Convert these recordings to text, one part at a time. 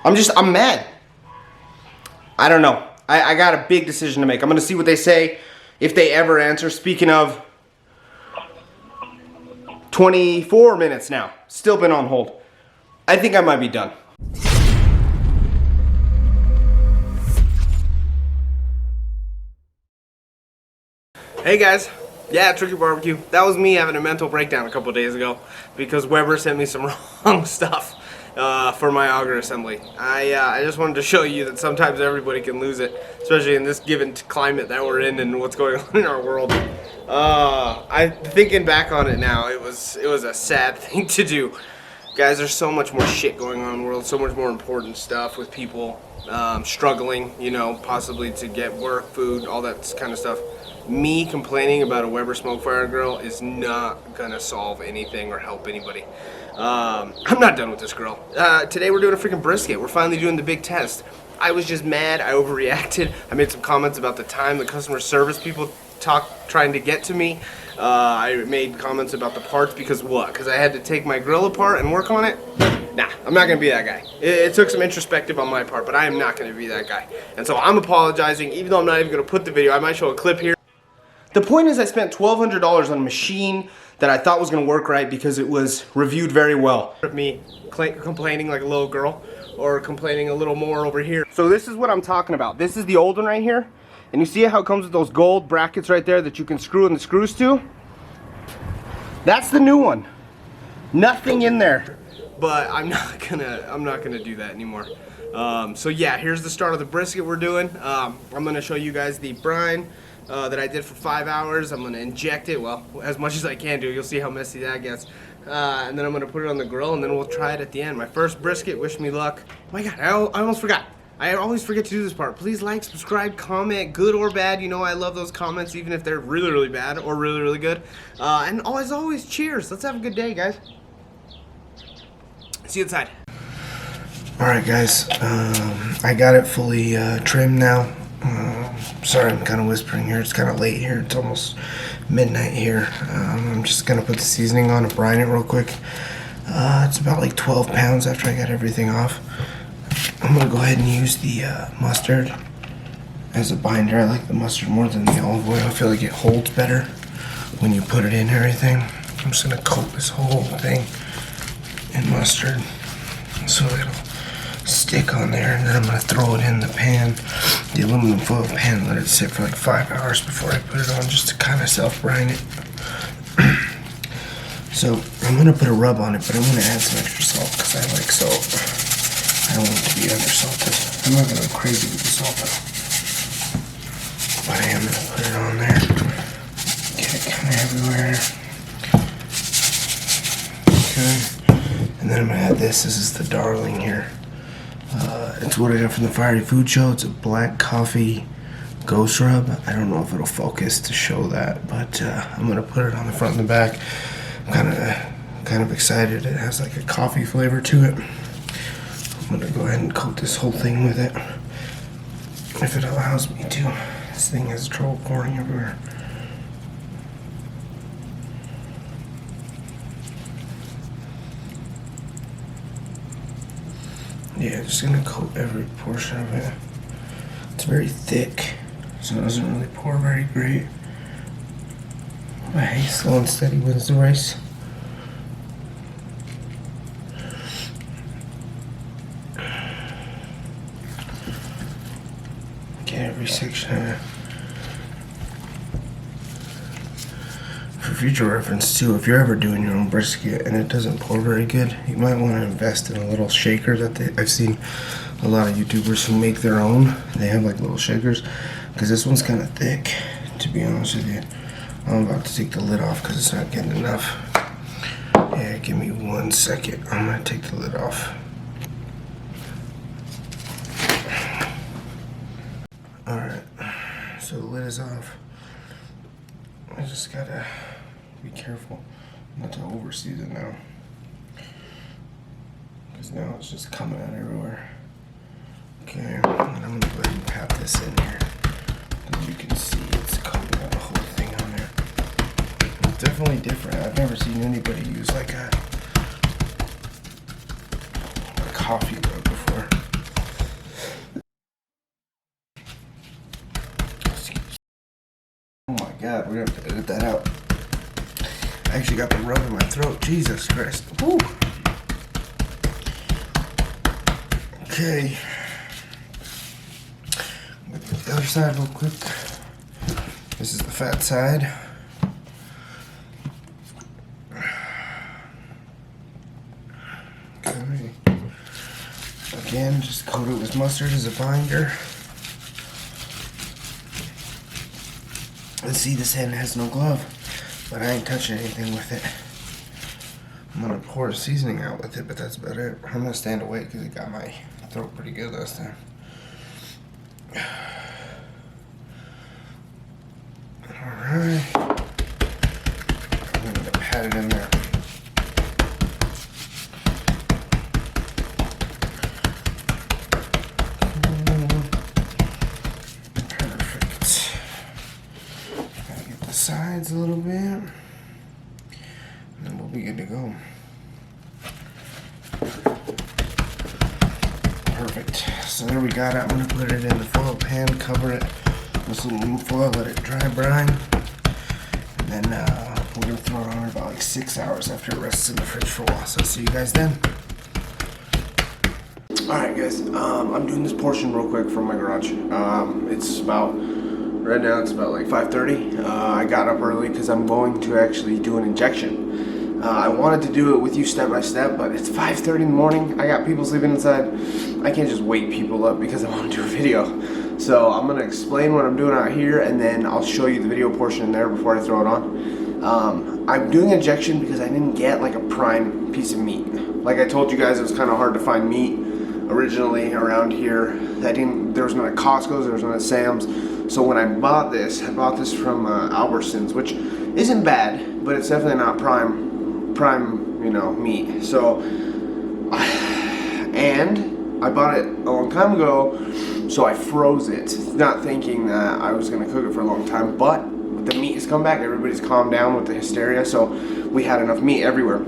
I'm mad. I don't know. I got a big decision to make. I'm gonna see what they say, if they ever answer. Speaking of, 24 minutes now. Still been on hold. I think I might be done. Hey guys. Yeah, it's Rookie BBQ. That was me having a mental breakdown a couple days ago because Weber sent me some wrong stuff for my auger assembly. I just wanted to show you that sometimes everybody can lose it, especially in this given climate that we're in and what's going on in our world. Thinking back on it now, it was a sad thing to do. Guys, there's so much more shit going on in the world, so much more important stuff with people struggling, you know, possibly to get work, food, all that kind of stuff. Me complaining about a Weber Smokefire grill is not gonna solve anything or help anybody. I'm not done with this grill. Today we're doing a freaking brisket. We're finally doing the big test. I was just mad. I overreacted. I made some comments about the time the customer service people trying to get to me. I made comments about the parts because what? Because I had to take my grill apart and work on it? Nah, I'm not gonna be that guy. It took some introspective on my part, but I am not gonna be that guy. And so I'm apologizing, even though I'm not even gonna put the video. I might show a clip here. The point is I spent $1,200 on a machine that I thought was going to work right because it was reviewed very well. Me complaining like a little girl or complaining a little more over here. So this is what I'm talking about. This is the old one right here. And you see how it comes with those gold brackets right there that you can screw in the screws to? That's the new one. Nothing in there. But I'm not gonna do that anymore. So yeah, here's the start of the brisket we're doing. I'm gonna show you guys the brine that I did for 5 hours. I'm gonna inject it, well, as much as I can do. You'll see how messy that gets. And then I'm gonna put it on the grill and then we'll try it at the end. My first brisket, wish me luck. Oh my God, I almost forgot. I always forget to do this part. Please like, subscribe, comment, good or bad. You know I love those comments even if they're really, really bad or really, really good. And as always, cheers. Let's have a good day, guys. See you inside. Alright guys, I got it fully trimmed now. Sorry, I'm kind of whispering here. It's kind of late here. It's almost midnight here. I'm just going to put the seasoning on and brine it real quick. It's about like 12 pounds after I got everything off. I'm going to go ahead and use the mustard as a binder. I like the mustard more than the olive oil. I feel like it holds better when you put it in everything. I'm just going to coat this whole thing in mustard so it'll stick on there, and then I'm going to throw it in the pan, the aluminum foil pan, and let it sit for like 5 hours before I put it on, just to kind of self-brine it. So I'm going to put a rub on it, but I'm going to add some extra salt because I like salt. I don't want it to be undersalted. I'm not going to go crazy with the salt though, but I am going to put it on there, get it kind of everywhere. Okay, and then I'm going to add this. This is the darling here. It's what I got from the Fiery Food Show. It's a black coffee ghost rub. I don't know if it'll focus to show that, but I'm gonna put it on the front and the back. I'm kind of excited. It has like a coffee flavor to it. I'm gonna go ahead and coat this whole thing with it, if it allows me to. This thing has trouble pouring everywhere. Yeah, just gonna coat every portion of it. It's very thick, so it doesn't really pour very great. But hey, slow and steady wins the race. Get every section of it. For future reference too, if you're ever doing your own brisket and it doesn't pour very good, you might want to invest in a little shaker that I've seen a lot of YouTubers who make their own. They have like little shakers, because this one's kind of thick, to be honest with you. I'm about to take the lid off because it's not getting enough. Yeah, give me 1 second. I'm going to take the lid off. Alright, so the lid is off. I just gotta be careful not to overseason now, because now it's just coming out everywhere. Okay, and I'm gonna go ahead and pat this in here. As you can see, it's coating out the whole thing on there. It's definitely different. I've never seen anybody use like a coffee rub before. we're gonna have to edit that out. I actually got the rub in my throat. Jesus Christ. Woo. Okay. Look at the other side real quick. This is the fat side. Okay. Again, just coat it with mustard as a binder. And see, this hand has no glove, but I ain't touching anything with it. I'm gonna pour a seasoning out with it, but that's about it. I'm gonna stand away because it got my throat pretty good last time. Alright. I'm gonna pat it in there. Perfect. Gotta get the sides a little bit. And then we'll be good to go. Perfect. So there we got it. I'm gonna put it in the foil pan, cover it with some aluminum foil, let it dry brine, and then we're gonna throw it on about like 6 hours after it rests in the fridge for a while. So I'll see you guys then. Alright guys, I'm doing this portion real quick from my garage. It's about, right now it's about like 5:30. I got up early because I'm going to actually do an injection. I wanted to do it with you step by step, but it's 5:30 in the morning. I got people sleeping inside. I can't just wake people up because I want to do a video. So I'm going to explain what I'm doing out here, and then I'll show you the video portion in there before I throw it on. I'm doing injection because I didn't get like a prime piece of meat. Like I told you guys, it was kind of hard to find meat originally around here. There was none at Costco's, there was none at Sam's. So when I bought this from Albertsons, which isn't bad, but it's definitely not prime, you know, meat. So, and I bought it a long time ago, so I froze it, not thinking that I was gonna cook it for a long time. But the meat has come back. Everybody's calmed down with the hysteria, so we had enough meat everywhere.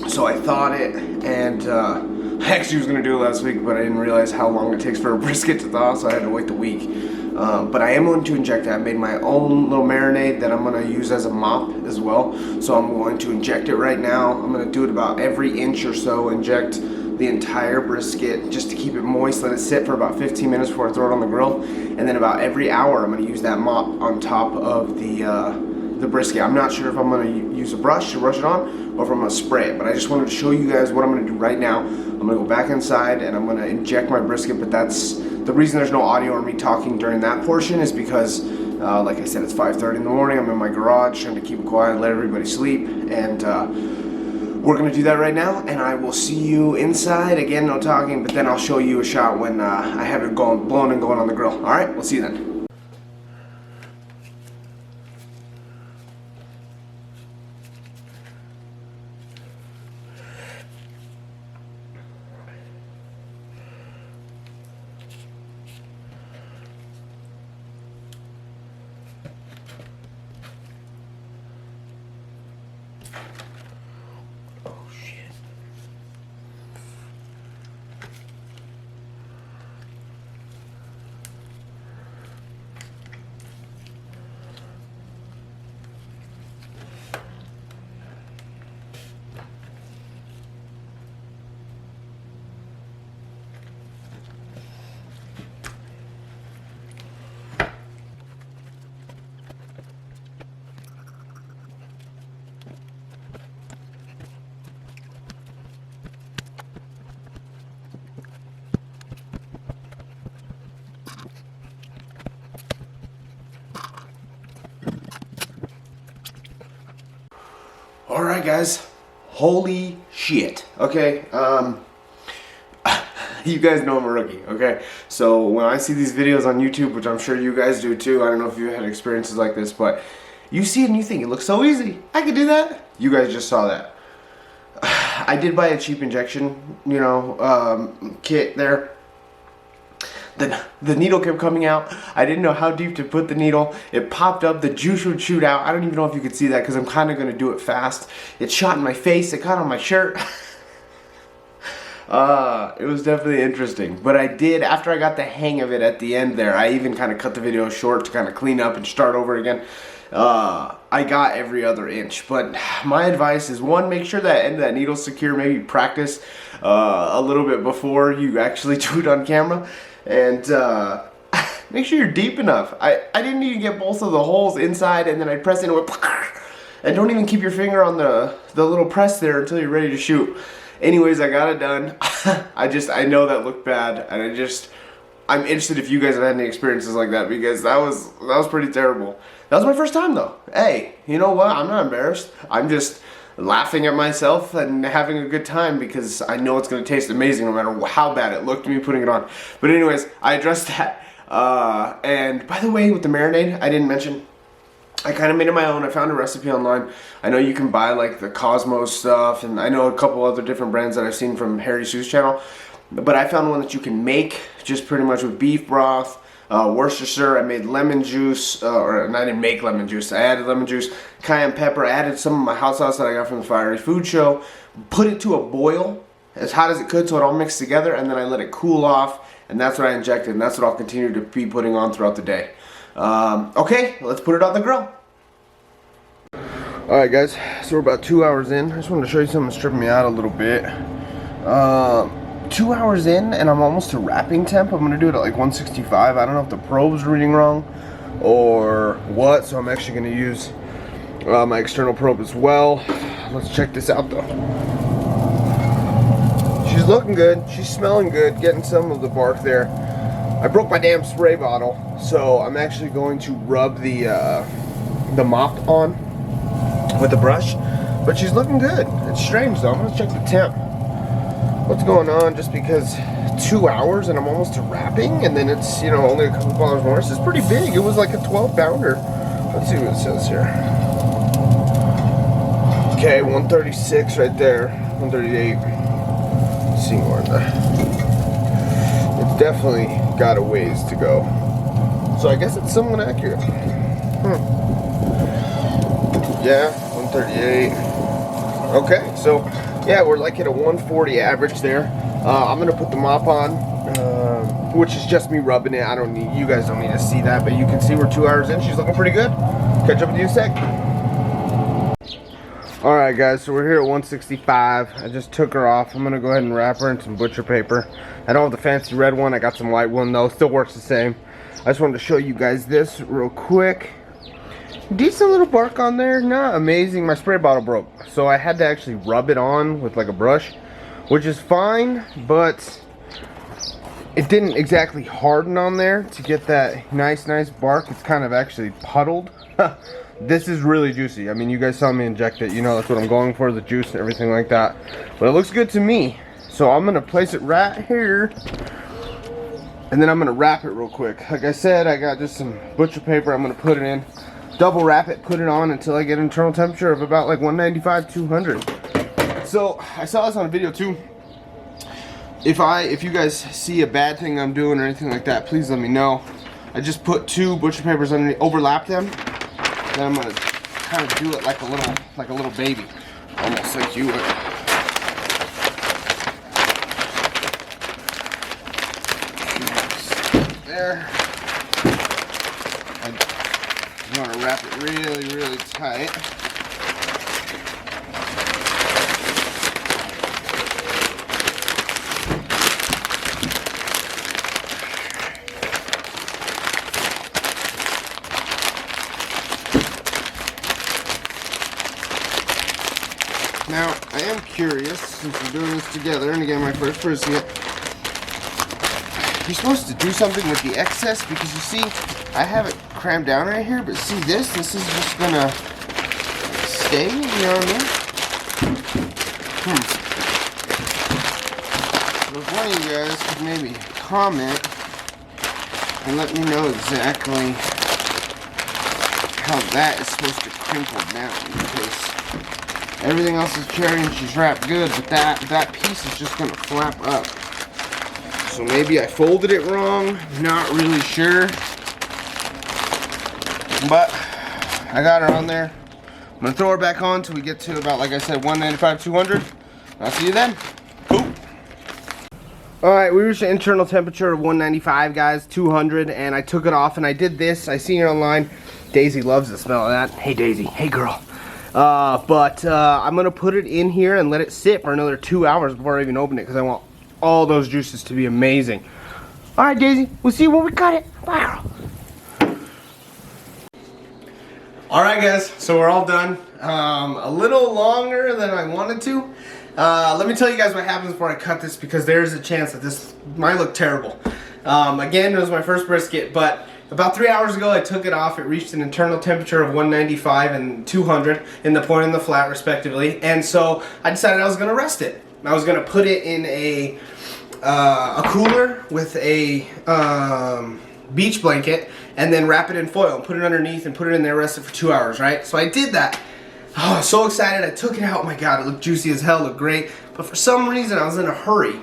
So I thawed it, and I actually was gonna do it last week, but I didn't realize how long it takes for a brisket to thaw, so I had to wait the week. But I am going to inject it. I made my own little marinade that I'm going to use as a mop as well. So I'm going to inject it right now. I'm going to do it about every inch or so. Inject the entire brisket just to keep it moist. Let it sit for about 15 minutes before I throw it on the grill. And then about every hour, I'm going to use that mop on top of the brisket. I'm not sure if I'm going to use a brush to brush it on or if I'm going to spray it. But I just wanted to show you guys what I'm going to do right now. I'm going to go back inside and I'm going to inject my brisket. But that's the reason there's no audio or me talking during that portion is because, like I said, it's 5:30 in the morning. I'm in my garage trying to keep it quiet, let everybody sleep, and we're gonna do that right now. And I will see you inside. Again, no talking, but then I'll show you a shot when I have it blown and going on the grill. All right, we'll see you then. Alright guys, holy shit, okay, you guys know I'm a rookie, okay, so when I see these videos on YouTube, which I'm sure you guys do too, I don't know if you had experiences like this, but you see it and you think it looks so easy, I could do that. You guys just saw that. I did buy a cheap injection, you know, kit there. The needle kept coming out. I didn't know how deep to put the needle. It popped up. The juice would shoot out. I don't even know if you could see that because I'm kind of going to do it fast. It shot in my face. It caught on my shirt. It was definitely interesting. But I did, after I got the hang of it at the end there, I even kind of cut the video short to kind of clean up and start over again. I got every other inch. But my advice is, one, make sure that end of that needle's secure. Maybe practice a little bit before you actually do it on camera. And make sure you're deep enough. I didn't even get both of the holes inside, and then I press into it. And don't even keep your finger on the little press there until you're ready to shoot. Anyways, I got it done. I know that looked bad, and I'm interested if you guys have had any experiences like that, because that was pretty terrible. That was my first time though. Hey, you know what? I'm not embarrassed. I'm just laughing at myself and having a good time, because I know it's gonna taste amazing no matter how bad it looked me putting it on. But anyways, I addressed that. And by the way, with the marinade, I didn't mention, I kind of made it my own. I found a recipe online. I know you can buy like the Cosmos stuff, and I know a couple other different brands that I've seen from Harry Sue's channel. But I found one that you can make just pretty much with beef broth, Worcestershire. I made lemon juice, and I didn't make lemon juice. I added lemon juice, cayenne pepper. I added some of my hot sauce that I got from the Fiery Food Show. Put it to a boil, as hot as it could, so it all mixed together, and then I let it cool off, and that's what I injected, and that's what I'll continue to be putting on throughout the day. Okay, let's put it on the grill. Alright guys, so we're about 2 hours in. I just wanted to show you something that's tripping me out a little bit. 2 hours in, and I'm almost to wrapping temp. I'm going to do it at like 165. I don't know if the probe's reading wrong or what, so I'm actually going to use my external probe as well. Let's check this out though. She's looking good. She's smelling good. Getting some of the bark there. I broke my damn spray bottle, so I'm actually going to rub the mop on with the brush. But she's looking good. It's strange though. I'm gonna check the temp. What's going on? Just because 2 hours and I'm almost to wrapping, and then it's, you know, only a couple hours more. This is pretty big. It was like a 12-pounder. Let's see what it says here. Okay, 136 right there. 138. Let's see more in there. It's definitely got a ways to go. So I guess it's somewhat accurate. Yeah, 138. Okay, so yeah, we're like at a 140 average there. I'm gonna put the mop on, which is just me rubbing it. You guys don't need to see that, but you can see we're 2 hours in. She's looking pretty good. Catch up with you in a sec. Alright guys, so we're here at 165. I just took her off. I'm gonna go ahead and wrap her in some butcher paper. I don't have the fancy red one. I got some white one though. Still works the same. I just wanted to show you guys this real quick. Decent little bark on there. Not amazing. My spray bottle broke, so I had to actually rub it on with like a brush, which is fine, but it didn't exactly harden on there to get that nice bark. It's kind of actually puddled. This is really juicy. I mean, you guys saw me inject it. You know that's what I'm going for, the juice and everything like that. But it looks good to me. So I'm going to place it right here. And then I'm going to wrap it real quick. Like I said, I got just some butcher paper. I'm going to put it in. Double wrap it, put it on until I get an internal temperature of about like 195, 200. So I saw this on a video too. If you guys see a bad thing I'm doing or anything like that, please let me know. I just put 2 butcher papers underneath, overlap them. Then I'm gonna kind of do it like a little baby, almost like you would. There. I want to wrap it really tight. Now, I am curious, since we're doing this together, and again, my first brisket, you're supposed to do something with the excess, because you see, I have it crammed down right here, but see this is just gonna stay, you know what I mean? So if one of you guys could maybe comment and let me know exactly how that is supposed to crinkle down, because everything else is cherry and she's wrapped good, but that piece is just gonna flap up. So maybe I folded it wrong, not really sure. But I got her on there. I'm gonna throw her back on till we get to about, like I said, 195, 200. I'll see you then. Cool. Alright, we reached an internal temperature of 195, guys, 200, and I took it off and I did this. I seen it online. Daisy loves the smell of that. Hey, Daisy. Hey, girl. I'm going to put it in here and let it sit for another 2 hours before I even open it because I want all those juices to be amazing. Alright, Daisy. We'll see you when we cut it. Bye, girl. Alright, guys. So we're all done. A little longer than I wanted to. Let me tell you guys what happens before I cut this because there's a chance that this might look terrible. Again, it was my first brisket, but about 3 hours ago I took it off. It reached an internal temperature of 195 and 200 in the point and the flat respectively, and so I decided I was going to rest it. I was going to put it in a cooler with a beach blanket and then wrap it in foil and put it underneath and put it in there, rest it for 2 hours, right? So I did that. Oh, I was so excited. I took it out. Oh my god, it looked juicy as hell, looked great. But for some reason, I was in a hurry.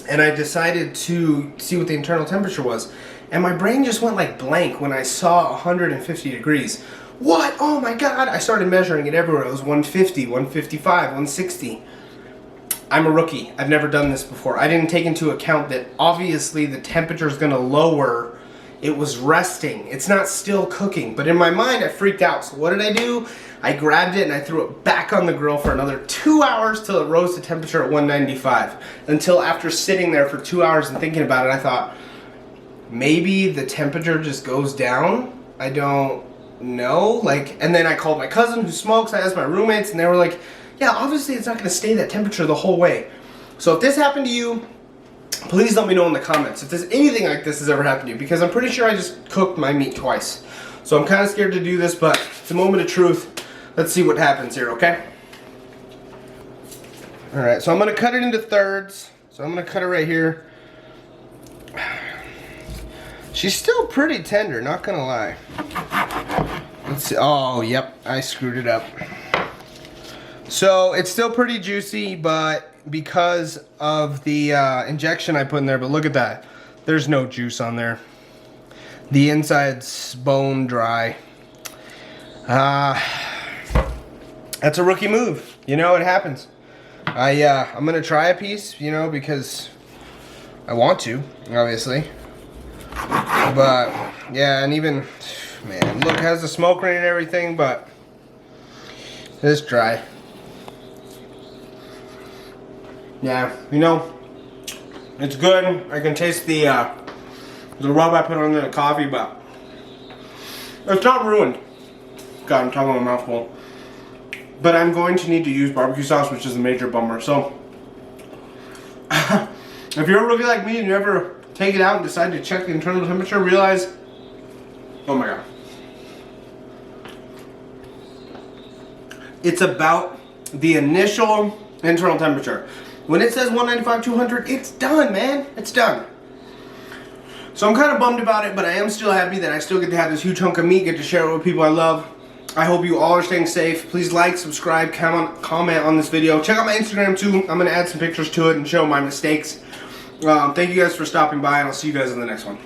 And I decided to see what the internal temperature was. And my brain just went like blank when I saw 150 degrees. What? Oh my god. I started measuring it everywhere. It was 150, 155, 160. I'm a rookie. I've never done this before. I didn't take into account that obviously the temperature is going to lower. It was resting. It's not still cooking. But in my mind, I freaked out. So what did I do? I grabbed it and I threw it back on the grill for another 2 hours till it rose to temperature at 195. Until after sitting there for 2 hours and thinking about it, I thought, maybe the temperature just goes down? I don't know. And then I called my cousin who smokes. I asked my roommates and they were like, yeah, obviously it's not going to stay that temperature the whole way. So if this happened to you, please let me know in the comments if there's anything like this has ever happened to you, because I'm pretty sure I just cooked my meat twice. So I'm kind of scared to do this, but it's a moment of truth. Let's see what happens here, okay? Alright, so I'm going to cut it into thirds. So I'm going to cut it right here. She's still pretty tender, not going to lie. Let's see. Oh, yep, I screwed it up. So it's still pretty juicy, but because of the injection I put in there, but look at that. There's no juice on there. The inside's bone dry. That's a rookie move. You know, it happens. I'm gonna try a piece, you know, because I want to, obviously. But yeah, and even, man, look, it has the smoke ring and everything, but it's dry. Yeah, you know, it's good. I can taste the rub I put on the coffee, but it's not ruined. God, I'm talking a mouthful. But I'm going to need to use barbecue sauce, which is a major bummer. So, if you're a rookie like me and you ever take it out and decide to check the internal temperature, realize, oh my god. It's about the initial internal temperature. When it says 195, 200, it's done, man. It's done. So I'm kind of bummed about it, but I am still happy that I still get to have this huge hunk of meat, get to share it with people I love. I hope you all are staying safe. Please like, subscribe, comment on this video. Check out my Instagram too. I'm going to add some pictures to it and show my mistakes. Thank you guys for stopping by, and I'll see you guys in the next one.